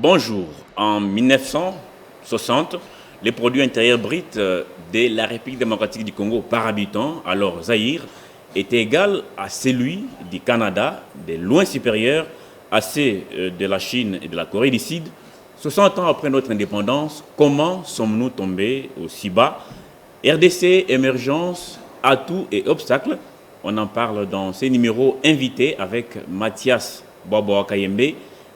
Bonjour. En 1960, les produits intérieurs bruts de la République démocratique du Congo par habitant, alors Zaïre, était égal à celui du Canada, de loin supérieur à ceux de la Chine et de la Corée du Sud. 60 ans après notre indépendance, comment sommes-nous tombés aussi bas? RDC, émergence, atouts et obstacles. On en parle dans ces numéros invités avec Mathias Bobo Kayembe,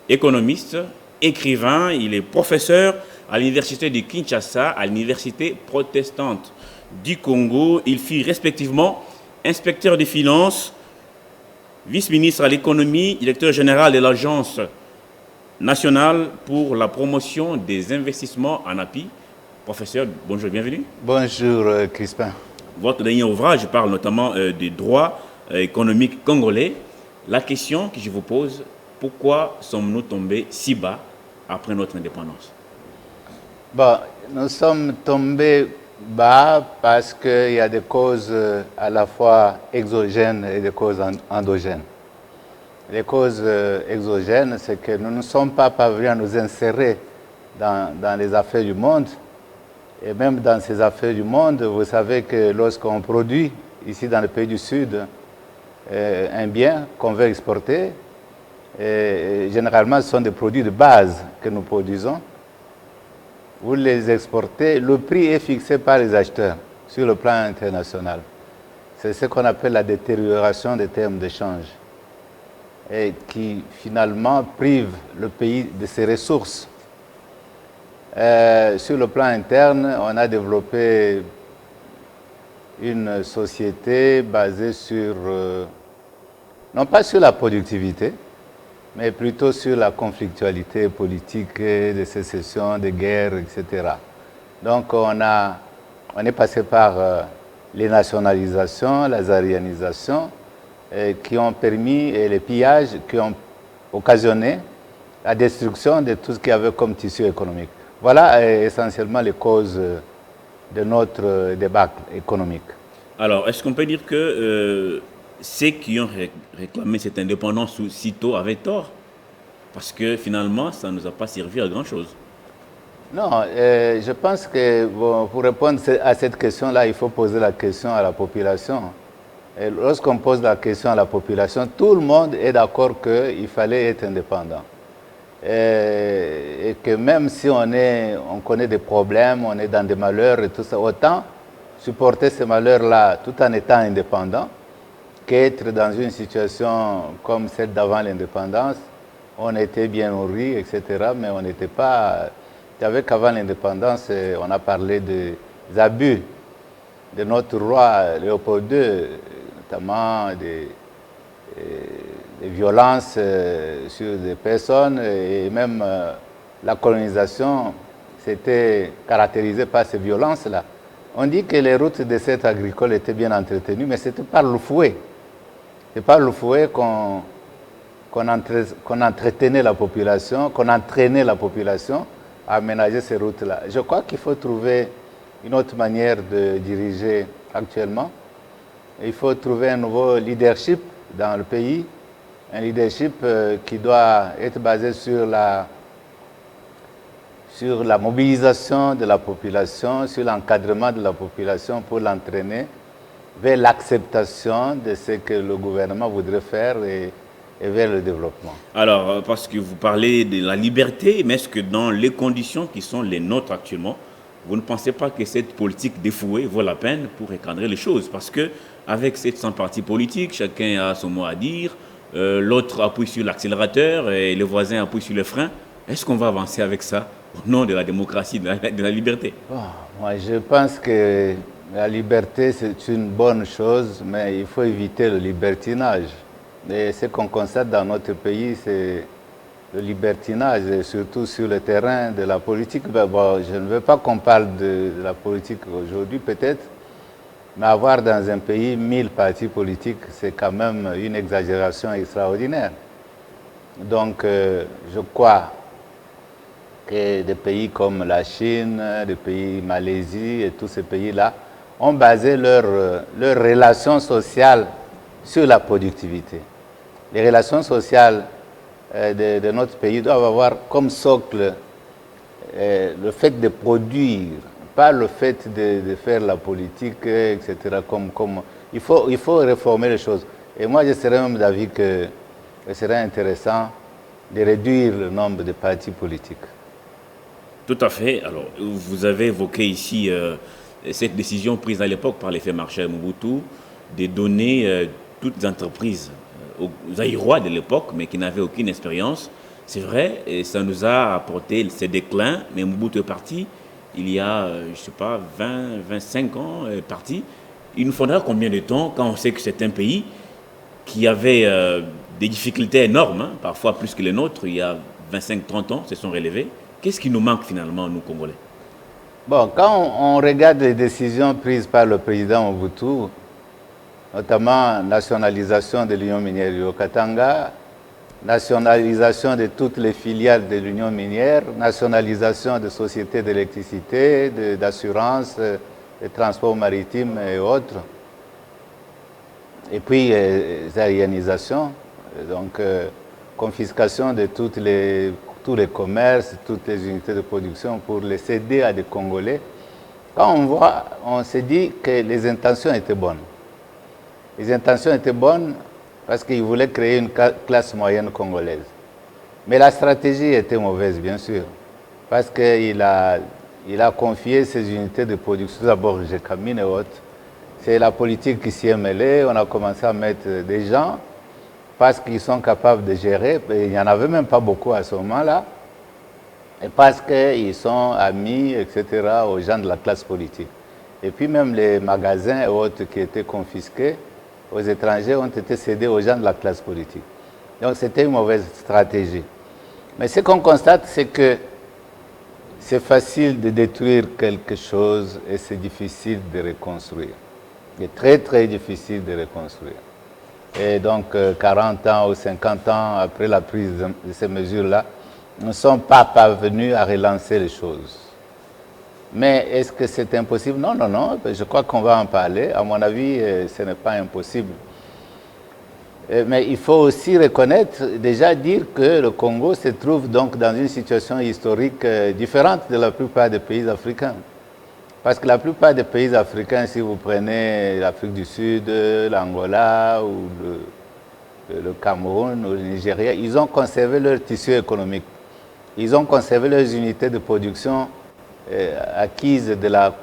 économiste, écrivain. Il est professeur à l'université de Kinshasa, à l'université protestante du Congo. Il fut respectivement inspecteur des finances, vice-ministre à l'économie, directeur général de l'Agence nationale pour la promotion des investissements en API. Professeur, bonjour, bienvenue. Bonjour Crispin. Votre dernier ouvrage parle notamment des droits économiques congolais. La question que je vous pose, pourquoi sommes-nous tombés si bas après notre indépendance? Bon, nous sommes tombés bas parce qu'il y a des causes à la fois exogènes et des causes endogènes. Les causes exogènes, c'est que nous ne sommes pas parvenus à nous insérer dans les affaires du monde. Et même dans ces affaires du monde, vous savez que lorsqu'on produit, ici dans le pays du Sud, un bien qu'on veut exporter, et généralement ce sont des produits de base que nous produisons. Vous les exportez, le prix est fixé par les acheteurs sur le plan international. C'est ce qu'on appelle la détérioration des termes d'échange et qui finalement prive le pays de ses ressources. Sur le plan interne, on a développé une société basée sur, non pas sur la productivité, mais plutôt sur la conflictualité politique, de sécession, de guerre, etc. Donc on est passé par les nationalisations, la zaïrianisation, qui ont permis, et les pillages qui ont occasionné la destruction de tout ce qu'il y avait comme tissu économique. Voilà essentiellement les causes de notre débâcle économique. Alors, est-ce qu'on peut dire que ceux qui ont réclamé cette indépendance si tôt avaient tort? Parce que finalement, ça ne nous a pas servi à grand-chose. Non, je pense que pour répondre à cette question-là, il faut poser la question à la population. Et lorsqu'on pose la question à la population, tout le monde est d'accord qu'il fallait être indépendant. Et que même si on connaît des problèmes, on est dans des malheurs et tout ça, autant supporter ces malheurs-là tout en étant indépendant qu'être dans une situation comme celle d'avant l'indépendance. On était bien nourris, etc., mais on n'était pas... Vous savez qu'avant l'indépendance, on a parlé des abus de notre roi Léopold II, notamment des violences sur des personnes et même la colonisation s'était caractérisée par ces violences-là. On dit que les routes de cette agricole étaient bien entretenues, mais c'était par le fouet. C'est par le fouet qu'on entretenait la population, qu'on entraînait la population à aménager ces routes-là. Je crois qu'il faut trouver une autre manière de diriger actuellement. Il faut trouver un nouveau leadership dans le pays, un leadership qui doit être basé sur la mobilisation de la population, sur l'encadrement de la population pour l'entraîner vers l'acceptation de ce que le gouvernement voudrait faire et vers le développement. Alors, parce que vous parlez de la liberté, mais est-ce que dans les conditions qui sont les nôtres actuellement, vous ne pensez pas que cette politique défouée vaut la peine pour recadrer les choses? Parce qu'avec 700 partis politiques, chacun a son mot à dire, l'autre appuie sur l'accélérateur et le voisin appuie sur le frein. Est-ce qu'on va avancer avec ça au nom de la démocratie, de la liberté? Bon, moi, je pense que la liberté, c'est une bonne chose, mais il faut éviter le libertinage. Et ce qu'on constate dans notre pays, c'est le libertinage, et surtout sur le terrain de la politique. Bon, je ne veux pas qu'on parle de la politique aujourd'hui, peut-être, mais avoir dans un pays 1000 partis politiques, c'est quand même une exagération extraordinaire. Donc, je crois que des pays comme la Chine, des pays Malaisie et tous ces pays-là ont basé leur relations sociales sur la productivité. Les relations sociales de notre pays doivent avoir comme socle le fait de produire, pas le fait de faire la politique, etc. Il faut réformer les choses. Et moi, je serais même d'avis que ce serait intéressant de réduire le nombre de partis politiques. Tout à fait. Alors, vous avez évoqué ici cette décision prise à l'époque par l'effet Marshall Mobutu de donner toutes les entreprises aux Zaïrois de l'époque, mais qui n'avaient aucune expérience. C'est vrai, et ça nous a apporté ces déclins, mais Mobutu est parti il y a, je ne sais pas, 20, 25 ans, parti. Il nous faudra combien de temps quand on sait que c'est un pays qui avait des difficultés énormes, hein, parfois plus que les nôtres, il y a 25-30 ans, se sont relevés. Qu'est-ce qui nous manque finalement, nous, Congolais? Bon, quand on regarde les décisions prises par le président Mobutu, notamment nationalisation de l'Union minière du Haut-Katanga, nationalisation de toutes les filiales de l'Union minière, nationalisation des sociétés d'électricité, d'assurance, de transport maritime et autres. Et puis, zaïanisation, donc confiscation de tous les commerces, toutes les unités de production pour les céder à des Congolais. Quand on voit, on se dit que les intentions étaient bonnes. Les intentions étaient bonnes parce qu'ils voulaient créer une classe moyenne congolaise. Mais la stratégie était mauvaise, bien sûr, parce qu'il a confié ces unités de production, d'abord Gécamine et autres. C'est la politique qui s'y est mêlée. On a commencé à mettre des gens parce qu'ils sont capables de gérer. Il n'y en avait même pas beaucoup à ce moment-là. Et parce qu'ils sont amis, etc., aux gens de la classe politique. Et puis même les magasins et autres qui étaient confisqués aux étrangers ont été cédés aux gens de la classe politique. Donc c'était une mauvaise stratégie. Mais ce qu'on constate, c'est que c'est facile de détruire quelque chose et c'est difficile de reconstruire. C'est très très difficile de reconstruire. Et donc 40 ans ou 50 ans après la prise de ces mesures-là, nous ne sommes pas parvenus à relancer les choses. Mais est-ce que c'est impossible? Non, non, non. Je crois qu'on va en parler. À mon avis, ce n'est pas impossible. Mais il faut aussi reconnaître, déjà dire que le Congo se trouve donc dans une situation historique différente de la plupart des pays africains. Parce que la plupart des pays africains, si vous prenez l'Afrique du Sud, l'Angola ou le Cameroun ou le Nigeria, ils ont conservé leur tissu économique. Ils ont conservé leurs unités de production acquises de la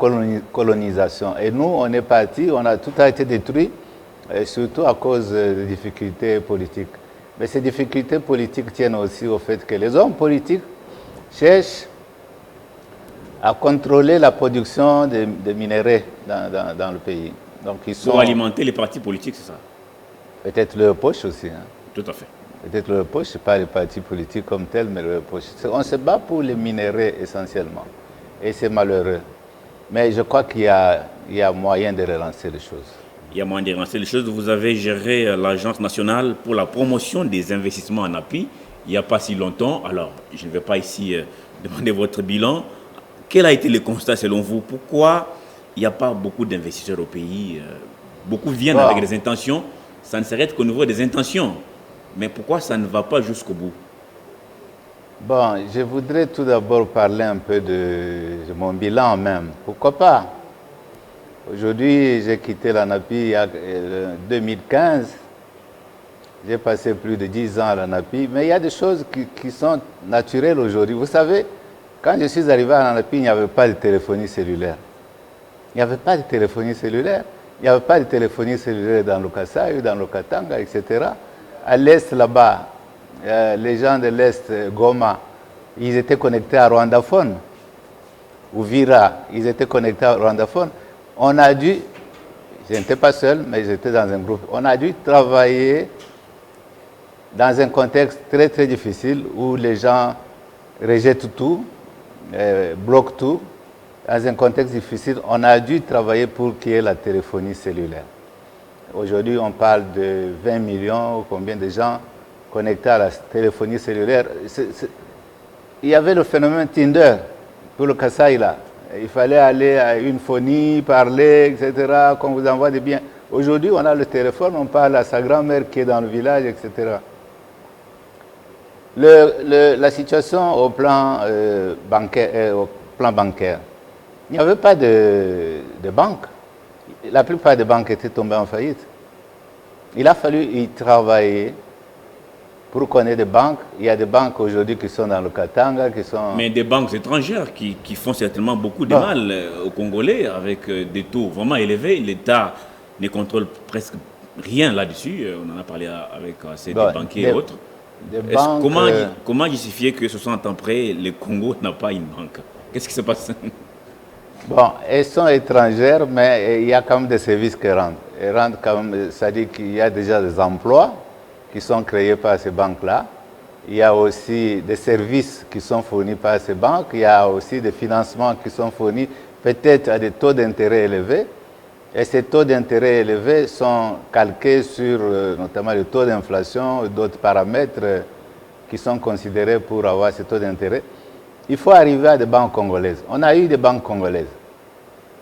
colonisation. Et nous, on est partis, tout a été détruit, surtout à cause de difficultés politiques. Mais ces difficultés politiques tiennent aussi au fait que les hommes politiques cherchent à contrôler la production de minerais dans le pays. Donc, pour alimenter les partis politiques, c'est ça? Peut-être leur poche aussi. Hein. Tout à fait. Peut-être leur poche, pas les partis politiques comme tels, mais leur poche. On se bat pour les minerais essentiellement. Et c'est malheureux. Mais je crois qu'il y a moyen de relancer les choses. Il y a moyen de relancer les choses. Vous avez géré l'Agence nationale pour la promotion des investissements en appui il n'y a pas si longtemps. Alors, je ne vais pas ici demander votre bilan. Quel a été le constat selon vous? Pourquoi il n'y a pas beaucoup d'investisseurs au pays? Beaucoup viennent avec des intentions. Ça ne s'arrête qu'au niveau des intentions. Mais pourquoi ça ne va pas jusqu'au bout? Bon, je voudrais tout d'abord parler un peu de mon bilan même. Pourquoi pas? Aujourd'hui, j'ai quitté l'ANAPI en 2015. J'ai passé plus de 10 ans à l'ANAPI. Mais il y a des choses qui sont naturelles aujourd'hui. Vous savez, quand je suis arrivé à l'ANAPI, il n'y avait pas de téléphonie cellulaire. Il n'y avait pas de téléphonie cellulaire. Il n'y avait pas de téléphonie cellulaire dans le Kasaï, dans le Katanga, etc. À l'Est, là-bas, les gens de l'Est, Goma, ils étaient connectés à Rwandaphone. Ou Vira, ils étaient connectés à Rwandaphone. On a dû, je n'étais pas seul, mais j'étais dans un groupe, on a dû travailler dans un contexte très très difficile où les gens rejettent tout, bloquent tout. Dans un contexte difficile, on a dû travailler pour qu'il y ait la téléphonie cellulaire. Aujourd'hui, on parle de 20 millions, combien de gens connectés à la téléphonie cellulaire. Il y avait le phénomène Tinder pour le Kasaï là. Il fallait aller à une phonie, parler, etc., qu'on vous envoie des biens. Aujourd'hui, on a le téléphone, on parle à sa grand-mère qui est dans le village, etc. La situation au plan, bancaire, il n'y avait pas de banque. La plupart des banques étaient tombées en faillite. Il a fallu y travailler pour connaître des banques. Il y a des banques aujourd'hui qui sont dans le Katanga, qui sont... Mais des banques étrangères qui font certainement beaucoup de mal aux Congolais avec des taux vraiment élevés. L'État ne contrôle presque rien là-dessus. On en a parlé avec des banquiers et autres. Comment justifier que 60 ans après, le Congo n'a pas une banque? Qu'est-ce qui se passe? Bon, elles sont étrangères, mais il y a quand même des services qui rendent. Elles rendent quand même, c'est-à-dire qu'il y a déjà des emplois qui sont créés par ces banques-là. Il y a aussi des services qui sont fournis par ces banques. Il y a aussi des financements qui sont fournis peut-être à des taux d'intérêt élevés. Et ces taux d'intérêt élevés sont calqués sur notamment le taux d'inflation et d'autres paramètres qui sont considérés pour avoir ces taux d'intérêt. Il faut arriver à des banques congolaises. On a eu des banques congolaises.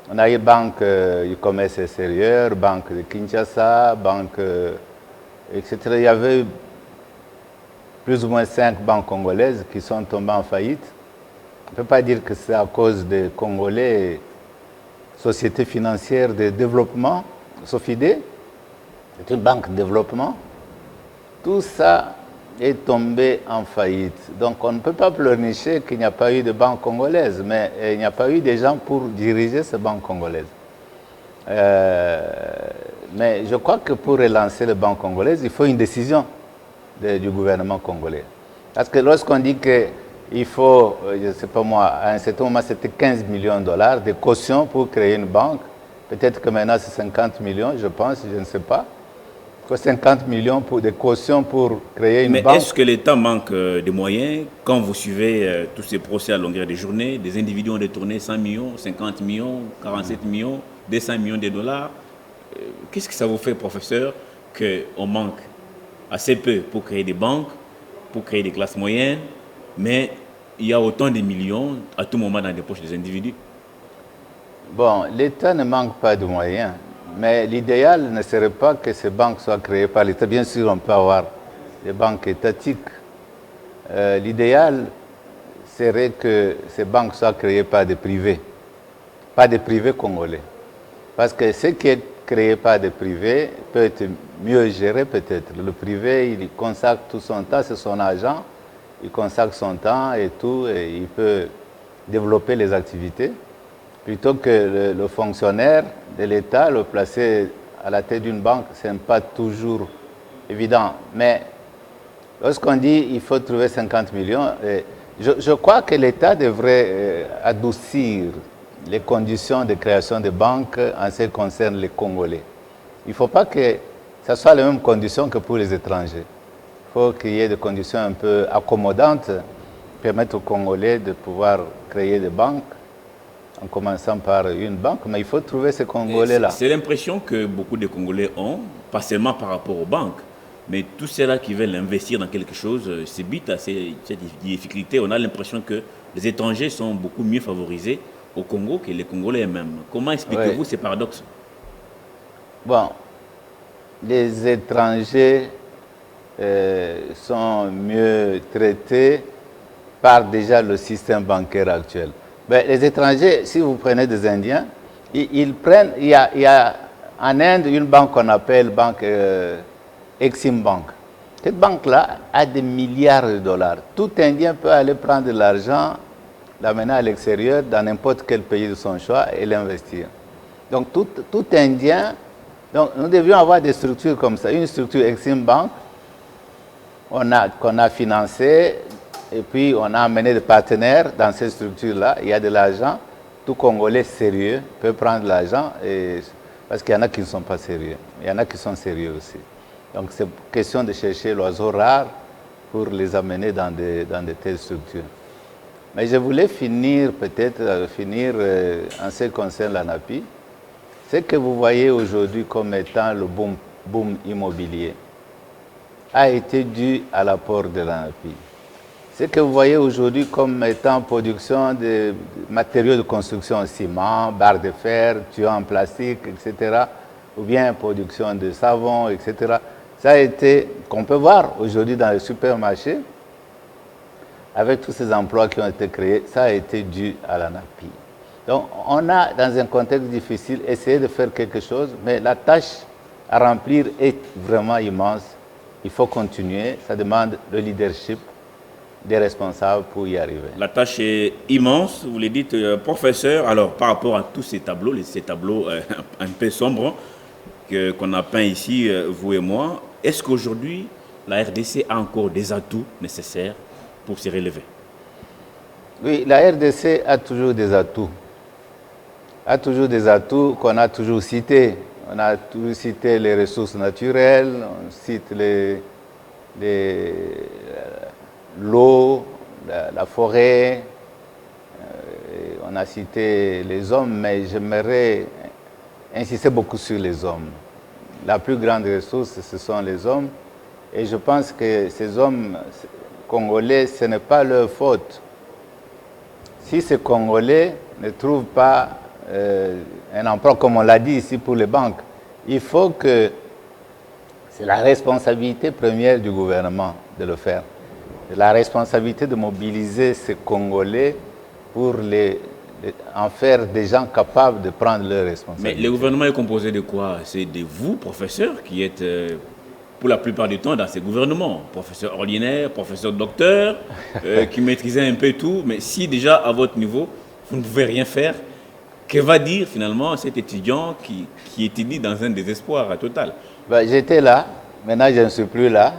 On a eu Banque du commerce extérieur, Banque de Kinshasa, Banque, etc. Il y avait plus ou moins 5 banques congolaises qui sont tombées en faillite. On ne peut pas dire que c'est à cause des Congolais, Société financière de développement, SOFIDE, c'est une banque de développement. Tout ça est tombé en faillite. Donc on ne peut pas pleurnicher qu'il n'y a pas eu de banque congolaise, mais il n'y a pas eu de gens pour diriger ces banques congolaises. Mais je crois que pour relancer les banques congolaises, il faut une décision du gouvernement congolais. Parce que lorsqu'on dit qu'il faut, je ne sais pas moi, à un certain moment c'était 15 millions de dollars de caution pour créer une banque. Peut-être que maintenant c'est 50 millions, je pense, je ne sais pas. Il faut 50 millions de caution pour créer une banque. Mais est-ce que l'État manque de moyens quand vous suivez tous ces procès à longueur de journée? Des individus ont détourné 100 millions, 50 millions, 47 millions, 200 millions de dollars. Qu'est-ce que ça vous fait, professeur, qu'on manque assez peu pour créer des banques, pour créer des classes moyennes, mais il y a autant de millions à tout moment dans les poches des individus? Bon, l'État ne manque pas de moyens, mais l'idéal ne serait pas que ces banques soient créées par l'État. Bien sûr, on peut avoir des banques étatiques. L'idéal serait que ces banques soient créées par des privés, pas des privés congolais. Parce que ce qui est créé par des privés peut être mieux géré peut-être. Le privé, il consacre tout son temps, c'est son argent, il consacre son temps et tout, et il peut développer les activités. Plutôt que le fonctionnaire de l'État, le placer à la tête d'une banque, ce n'est pas toujours évident. Mais lorsqu'on dit qu'il faut trouver 50 millions, je crois que l'État devrait adoucir les conditions de création de banques en ce qui concerne les Congolais. Il ne faut pas que ce soit les mêmes conditions que pour les étrangers. Il faut qu'il y ait des conditions un peu accommodantes qui permettent aux Congolais de pouvoir créer des banques, en commençant par une banque, mais il faut trouver ces Congolais-là. C'est l'impression que beaucoup de Congolais ont, pas seulement par rapport aux banques, mais tous ceux-là qui veulent investir dans quelque chose subissent à ces difficultés. On a l'impression que les étrangers sont beaucoup mieux favorisés au Congo que les Congolais eux-mêmes. Comment expliquez-vous ces paradoxes? Bon, les étrangers sont mieux traités par déjà le système bancaire actuel. Mais les étrangers, si vous prenez des Indiens, ils prennent, il y a en Inde une banque qu'on appelle banque Exim Bank. Cette banque-là a des milliards de dollars. Tout Indien peut aller prendre de l'argent, l'amener à l'extérieur, dans n'importe quel pays de son choix et l'investir. Donc tout Indien, donc nous devions avoir des structures comme ça. Une structure Exim Bank qu'on a financée, et puis on a amené des partenaires dans cette structure-là. Il y a de l'argent. Tout Congolais sérieux peut prendre l'argent, parce qu'il y en a qui ne sont pas sérieux. Il y en a qui sont sérieux aussi. Donc c'est question de chercher l'oiseau rare pour les amener dans de telles structures. Mais je voulais finir en ce qui concerne l'ANAPI. Ce que vous voyez aujourd'hui comme étant le boom immobilier a été dû à l'apport de l'ANAPI. Ce que vous voyez aujourd'hui comme étant production de matériaux de construction, ciment, barres de fer, tuyaux en plastique, etc., ou bien production de savon, etc., ça a été, qu'on peut voir aujourd'hui dans les supermarchés, avec tous ces emplois qui ont été créés, ça a été dû à l'ANAPI. Donc, on a, dans un contexte difficile, essayé de faire quelque chose, mais la tâche à remplir est vraiment immense. Il faut continuer, ça demande le leadership des responsables pour y arriver. La tâche est immense, vous le dites, professeur. Alors, par rapport à tous ces tableaux un peu sombres qu'on a peints ici, vous et moi, est-ce qu'aujourd'hui, la RDC a encore des atouts nécessaires pour se relever? Oui, la RDC a toujours des atouts. A toujours des atouts qu'on a toujours cités. On a toujours cité les ressources naturelles, on cite l'eau, la forêt, on a cité les hommes, mais j'aimerais insister beaucoup sur les hommes. La plus grande ressource, ce sont les hommes. Et je pense que ces hommes congolais, ce n'est pas leur faute. Si ces Congolais ne trouvent pas un emploi, comme on l'a dit ici pour les banques, il faut que c'est la responsabilité première du gouvernement de le faire. C'est la responsabilité de mobiliser ces Congolais pour en faire des gens capables de prendre leurs responsabilités. Mais le gouvernement est composé de quoi? C'est de vous, professeurs, qui êtes pour la plupart du temps dans ces gouvernements. Professeurs ordinaires, professeurs docteurs, qui maîtrisaient un peu tout. Mais si déjà à votre niveau, vous ne pouvez rien faire, que va dire finalement cet étudiant qui étudie dans un désespoir total? Ben, j'étais là, maintenant je ne suis plus là.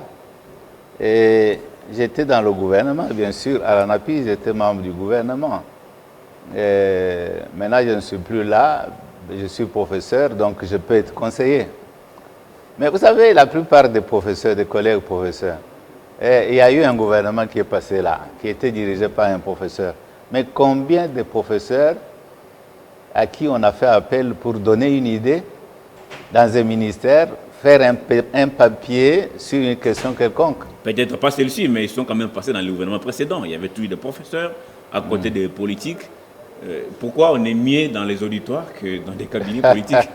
Et j'étais dans le gouvernement, bien sûr. À l'ANAPI, j'étais membre du gouvernement. Et maintenant, je ne suis plus là. Je suis professeur, donc je peux être conseiller. Mais vous savez, la plupart des professeurs, des collègues professeurs, il y a eu un gouvernement qui est passé là, qui était dirigé par un professeur. Mais combien de professeurs à qui on a fait appel pour donner une idée dans un ministère, faire un papier sur une question quelconque? Peut-être pas celle-ci, mais ils sont quand même passés dans le gouvernement précédent. Il y avait toujours des professeurs à côté des politiques. Pourquoi on est mieux dans les auditoires que dans des cabinets politiques?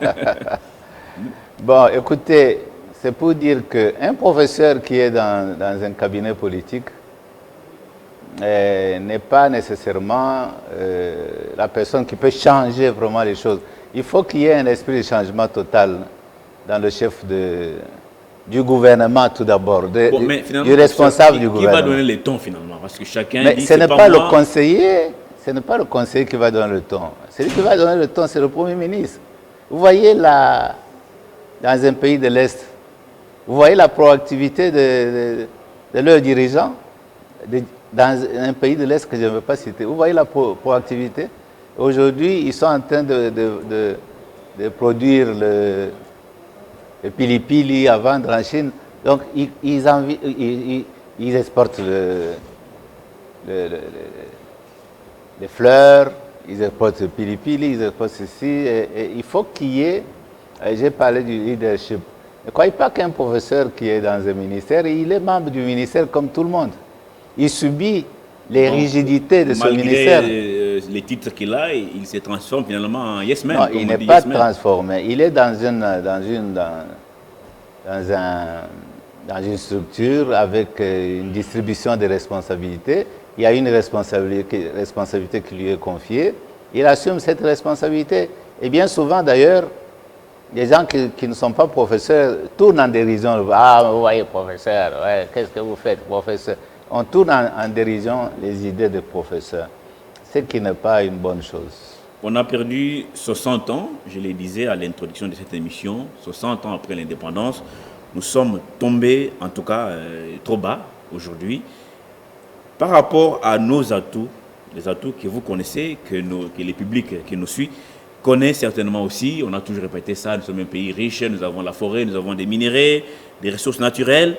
Bon, écoutez, c'est pour dire qu'un professeur qui est dans un cabinet politique n'est pas nécessairement la personne qui peut changer vraiment les choses. Il faut qu'il y ait un esprit de changement total dans le chef du gouvernement tout d'abord, du responsable du gouvernement. Qui va donner le ton finalement? Parce que chacun Mais dit ce n'est pas le conseiller, ce n'est pas le conseiller qui va donner le ton. Celui qui va donner le ton, c'est le Premier ministre. Vous voyez là, dans un pays de l'Est, vous voyez la proactivité de leurs dirigeants dans un pays de l'Est que je ne veux pas citer. Vous voyez la proactivité. Aujourd'hui, ils sont en train de produire le pili-pili à vendre en Chine. Donc, ils exportent les fleurs, ils exportent le pili-pili, ils exportent ceci. Et il faut qu'il y ait, j'ai parlé du leadership. Ne croyez pas qu'un professeur qui est dans un ministère, il est membre du ministère comme tout le monde. Il subit les rigidités de ce ministère. Malgré les titres qu'il a, il se transforme finalement en yes man. Non, il n'est pas transformé. Il est dans une structure avec une distribution de responsabilités. Il y a une responsabilité qui lui est confiée. Il assume cette responsabilité. Et bien souvent, d'ailleurs, les gens qui ne sont pas professeurs tournent en dérision. Ah, vous voyez, professeur, ouais, qu'est-ce que vous faites, professeur? On tourne en dérision les idées des professeurs, ce qui n'est pas une bonne chose. On a perdu 60 ans, je le disais à l'introduction de cette émission, 60 ans après l'indépendance. Nous sommes tombés, en tout cas, trop bas aujourd'hui. Par rapport à nos atouts, les atouts que vous connaissez, que les publics qui nous suivent connaissent certainement aussi, on a toujours répété ça, nous sommes un pays riche, nous avons la forêt, nous avons des minéraux, des ressources naturelles.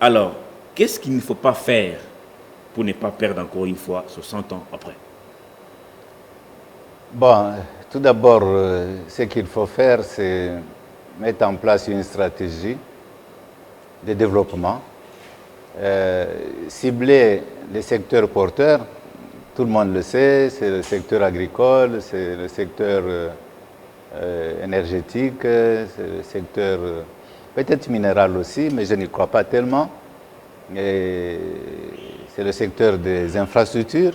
Alors, qu'est-ce qu'il ne faut pas faire pour ne pas perdre encore une fois 60 ans après? Bon, tout d'abord, ce qu'il faut faire, c'est mettre en place une stratégie de développement, cibler les secteurs porteurs. Tout le monde le sait, c'est le secteur agricole, c'est le secteur énergétique, c'est le secteur peut-être minéral aussi, mais je n'y crois pas tellement. C'est c'est le secteur des infrastructures.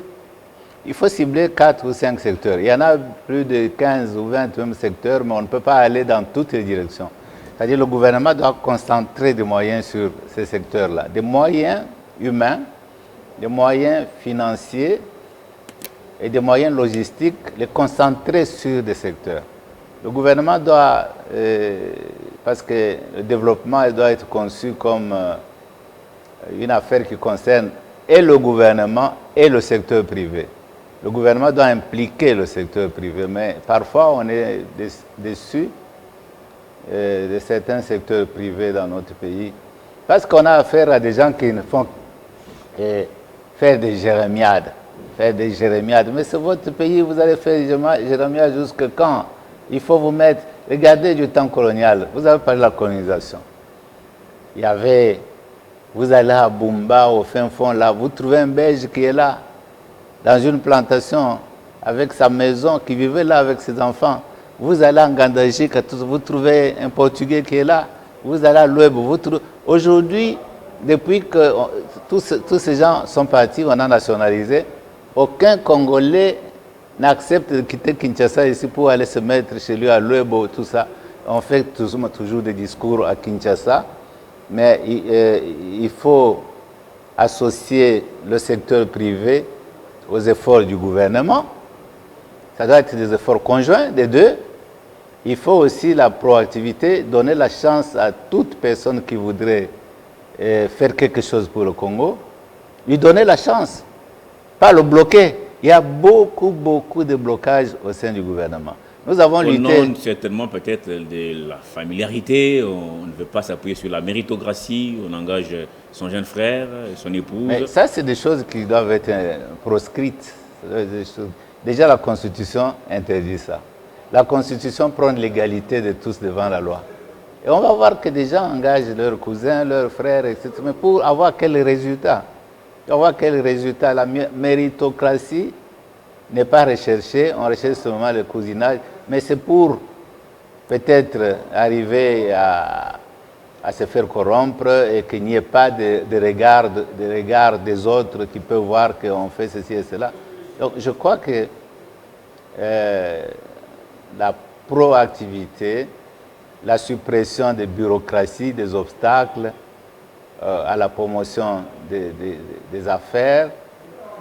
Il faut cibler 4 ou 5 secteurs. Il y en a plus de 15 ou 20 même secteurs, mais on ne peut pas aller dans toutes les directions. C'est-à-dire que le gouvernement doit concentrer des moyens sur ces secteurs-là. Des moyens humains, des moyens financiers et des moyens logistiques, les concentrer sur des secteurs. Le gouvernement doit, parce que le développement doit être conçu comme une affaire qui concerne et le gouvernement et le secteur privé. Le gouvernement doit impliquer le secteur privé, mais parfois on est déçu de certains secteurs privés dans notre pays, parce qu'on a affaire à des gens qui ne font que faire des jérémiades. Mais c'est votre pays, vous allez faire des jérémiades jusqu'à quand? Il faut vous mettre... Regardez du temps colonial, vous avez parlé de la colonisation. Il y avait... Vous allez à Bumba, au fin fond, là, vous trouvez un Belge qui est là, dans une plantation, avec sa maison, qui vivait là avec ses enfants. Vous allez en Gandajik, vous trouvez un Portugais qui est là. Vous allez à l'Oueb, vous trouvez... Aujourd'hui, depuis que tous ces gens sont partis, on a nationalisé, aucun Congolais n'accepte de quitter Kinshasa ici pour aller se mettre chez lui à l'Ouebo, tout ça. On fait toujours des discours à Kinshasa, mais il faut associer le secteur privé aux efforts du gouvernement. Ça doit être des efforts conjoints des deux. Il faut aussi la proactivité, donner la chance à toute personne qui voudrait faire quelque chose pour le Congo, lui donner la chance, pas le bloquer. Il y a beaucoup de blocages au sein du gouvernement. Nous avons lutté... Au nom certainement peut-être de la familiarité, on ne veut pas s'appuyer sur la méritocratie, on engage son jeune frère, son épouse. Mais ça, c'est des choses qui doivent être proscrites. Déjà, la Constitution interdit ça. La Constitution prône l'égalité de tous devant la loi. Et on va voir que des gens engagent leurs cousins, leurs frères, etc. Mais pour avoir quel résultat? On voit quel résultat. La méritocratie n'est pas recherchée, on recherche seulement le cousinage, mais c'est pour peut-être arriver à se faire corrompre et qu'il n'y ait pas de regard des autres qui peuvent voir qu'on fait ceci et cela. Donc je crois que la proactivité, la suppression des bureaucraties, des obstacles, à la promotion des affaires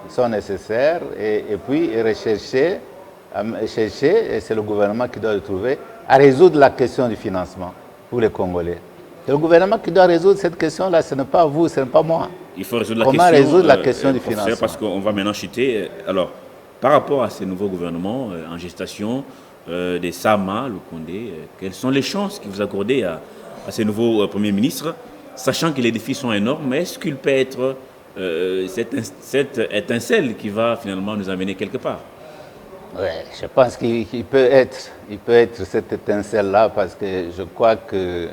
sont nécessaires et puis chercher, et c'est le gouvernement qui doit le trouver, à résoudre la question du financement pour les Congolais. C'est le gouvernement qui doit résoudre cette question-là, ce n'est pas vous, ce n'est pas moi. Il faut résoudre Comment résoudre la question du financement? Parce qu'on va maintenant chuter. Alors, par rapport à ce nouveau gouvernement en gestation, des Sama, le Condé, quelles sont les chances que vous accordez à ce nouveau Premier ministre, sachant que les défis sont énormes, mais est-ce qu'il peut être cette étincelle qui va finalement nous amener quelque part? Oui, je pense qu'il peut être cette étincelle-là parce que je crois que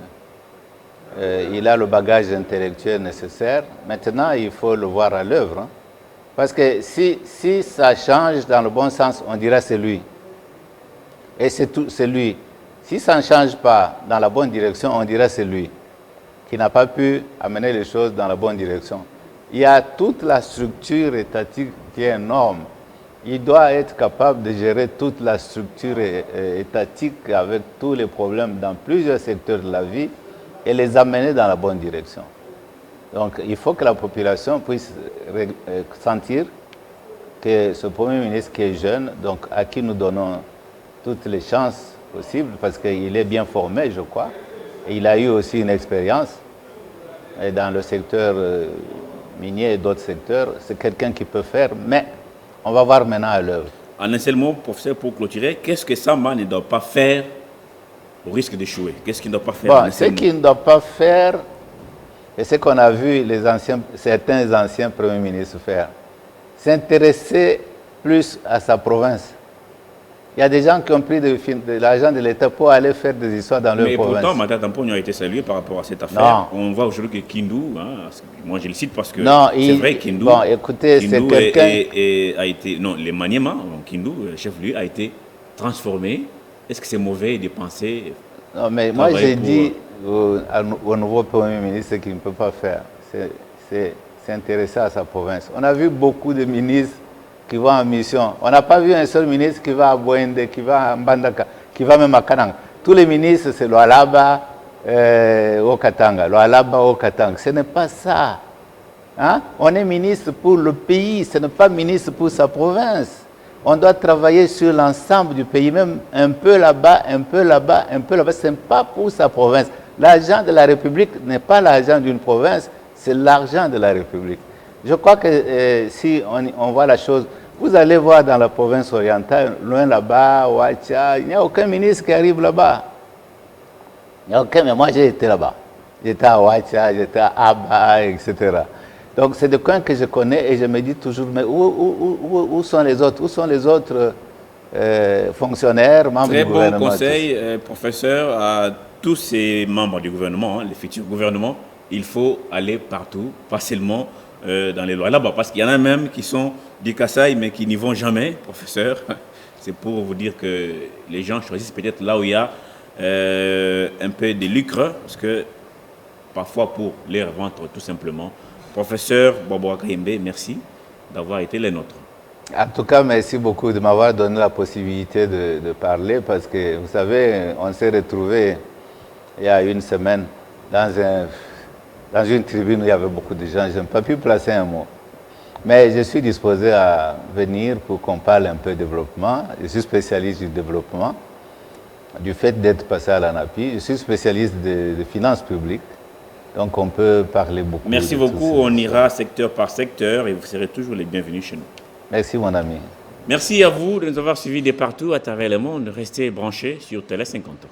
il a le bagage intellectuel nécessaire. Maintenant, il faut le voir à l'œuvre. Hein. Parce que si ça change dans le bon sens, on dira c'est lui. Et c'est lui. Si ça ne change pas dans la bonne direction, on dira c'est lui qui n'a pas pu amener les choses dans la bonne direction. Il y a toute la structure étatique qui est énorme. Il doit être capable de gérer toute la structure étatique avec tous les problèmes dans plusieurs secteurs de la vie et les amener dans la bonne direction. Donc il faut que la population puisse sentir que ce Premier ministre qui est jeune, donc à qui nous donnons toutes les chances possibles, parce qu'il est bien formé, je crois, et il a eu aussi une expérience dans le secteur minier et d'autres secteurs, c'est quelqu'un qui peut faire, mais on va voir maintenant à l'œuvre. En un seul mot, professeur, pour clôturer, qu'est-ce que Sama ne doit pas faire au risque d'échouer? Qu'est-ce qu'il ne doit pas faire? Bon, ce qu'il ne doit pas faire, et ce qu'on a vu certains anciens premiers ministres faire, s'intéresser plus à sa province. Il y a des gens qui ont pris de l'argent de l'État pour aller faire des histoires dans leur province. Mais pourtant, Mata Tamponi a été salué par rapport à cette affaire. Non. On voit aujourd'hui que Kindu, moi je le cite parce que c'est vrai, Kindu, bon, écoutez, c'est quelqu'un... a été, non, les Maniema, Kindu, chef-lieu, a été transformé. Est-ce que c'est mauvais de penser... Non, mais moi j'ai dit au nouveau Premier ministre qu'il ne peut pas faire. s'intéresser à sa province. On a vu beaucoup de ministres qui vont en mission. On n'a pas vu un seul ministre qui va à Bouende, qui va à Mbandaka, qui va même à Kanang. Tous les ministres, c'est Lualaba au Katanga, Lualaba au Katanga. Ce n'est pas ça. Hein? On est ministre pour le pays, ce n'est pas ministre pour sa province. On doit travailler sur l'ensemble du pays, même un peu là-bas, un peu là-bas, un peu là-bas. Ce n'est pas pour sa province. L'argent de la République n'est pas l'argent d'une province, c'est l'argent de la République. Je crois que si on voit la chose, vous allez voir dans la province orientale, loin là-bas, Ouacha, il n'y a aucun ministre qui arrive là-bas. Il n'y a aucun, mais moi j'ai été là-bas. J'étais à Ouacha, j'étais à Aba, etc. Donc c'est des coins que je connais et je me dis toujours, mais où sont les autres? Où sont les autres fonctionnaires, membres du gouvernement? Très bon conseil, professeur, à tous ces membres du gouvernement, les futurs gouvernements. Il faut aller partout, pas seulement dans les lois là-bas, parce qu'il y en a même qui sont du Kasaï, mais qui n'y vont jamais, professeur. C'est pour vous dire que les gens choisissent peut-être là où il y a un peu de lucre, parce que parfois pour les revendre tout simplement. Professeur Bobo Kayembe, merci d'avoir été les nôtres. En tout cas, merci beaucoup de m'avoir donné la possibilité de parler, parce que vous savez, on s'est retrouvés il y a une semaine dans une tribune où il y avait beaucoup de gens. Je n'ai pas pu placer un mot. Mais je suis disposé à venir pour qu'on parle un peu de développement. Je suis spécialiste du développement, du fait d'être passé à l'ANAPI. Je suis spécialiste de finances publiques. Donc on peut parler beaucoup. Merci beaucoup. On ira secteur par secteur et vous serez toujours les bienvenus chez nous. Merci mon ami. Merci à vous de nous avoir suivis de partout à travers le monde. Restez branchés sur Télé 50 ans.